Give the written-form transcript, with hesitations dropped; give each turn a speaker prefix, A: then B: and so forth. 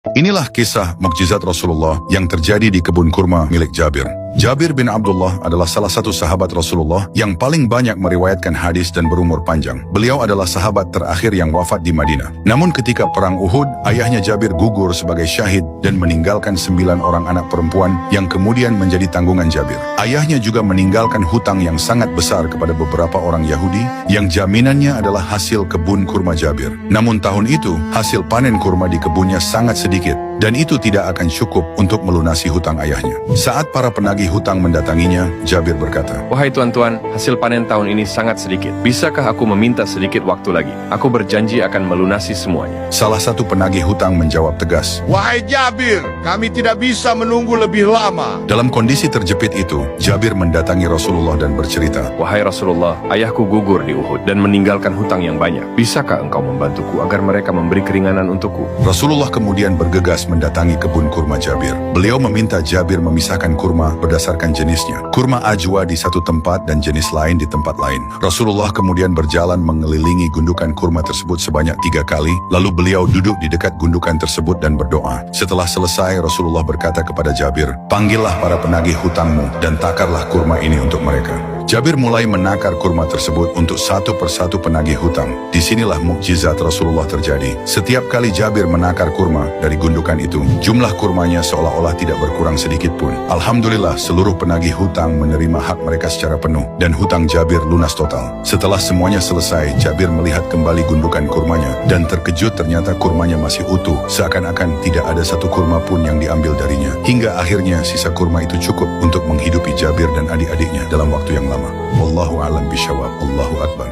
A: Inilah kisah mukjizat Rasulullah yang terjadi di kebun kurma milik Jabir. Jabir bin Abdullah adalah salah satu sahabat Rasulullah yang paling banyak meriwayatkan hadis dan berumur panjang. Beliau adalah sahabat terakhir yang wafat di Madinah. Namun ketika perang Uhud, ayahnya Jabir gugur sebagai syahid dan meninggalkan 9 orang anak perempuan yang kemudian menjadi tanggungan Jabir. Ayahnya juga meninggalkan hutang yang sangat besar kepada beberapa orang Yahudi yang jaminannya adalah hasil kebun kurma Jabir. Namun tahun itu, hasil panen kurma di kebunnya sangat sedikit dan itu tidak akan cukup untuk melunasi hutang ayahnya. Saat para penagih hutang mendatanginya, Jabir berkata,
B: "Wahai tuan-tuan, hasil panen tahun ini sangat sedikit. Bisakah aku meminta sedikit waktu lagi? Aku berjanji akan melunasi semuanya."
A: Salah satu penagih hutang menjawab tegas,
C: "Wahai Jabir, kami tidak bisa menunggu lebih lama."
A: Dalam kondisi terjepit itu, Jabir mendatangi Rasulullah dan bercerita,
B: "Wahai Rasulullah, ayahku gugur di Uhud dan meninggalkan hutang yang banyak. Bisakah engkau membantuku agar mereka memberi keringanan untukku?"
A: Rasulullah kemudian bergegas mendatangi kebun kurma Jabir. Beliau meminta Jabir memisahkan kurma berdasarkan jenisnya. Kurma ajwa di satu tempat dan jenis lain di tempat lain. Rasulullah kemudian berjalan mengelilingi gundukan kurma tersebut sebanyak 3 kali, lalu beliau duduk di dekat gundukan tersebut dan berdoa. Setelah selesai, Rasulullah berkata kepada Jabir, "Panggillah para penagih hutangmu dan takarlah kurma ini untuk mereka." Jabir mulai menakar kurma tersebut untuk satu persatu penagih hutang. Disinilah mukjizat Rasulullah terjadi. Setiap kali Jabir menakar kurma dari gundukan itu, jumlah kurmanya seolah-olah tidak berkurang sedikit pun. Alhamdulillah, seluruh penagih hutang menerima hak mereka secara penuh dan hutang Jabir lunas total. Setelah semuanya selesai, Jabir melihat kembali gundukan kurmanya dan terkejut ternyata kurmanya masih utuh, seakan-akan tidak ada satu kurma pun yang diambil darinya. Hingga akhirnya sisa kurma itu cukup untuk menghidupi Jabir dan adik-adiknya dalam waktu yang lama. Wallahu a'lam bishawab. Allahu akbar.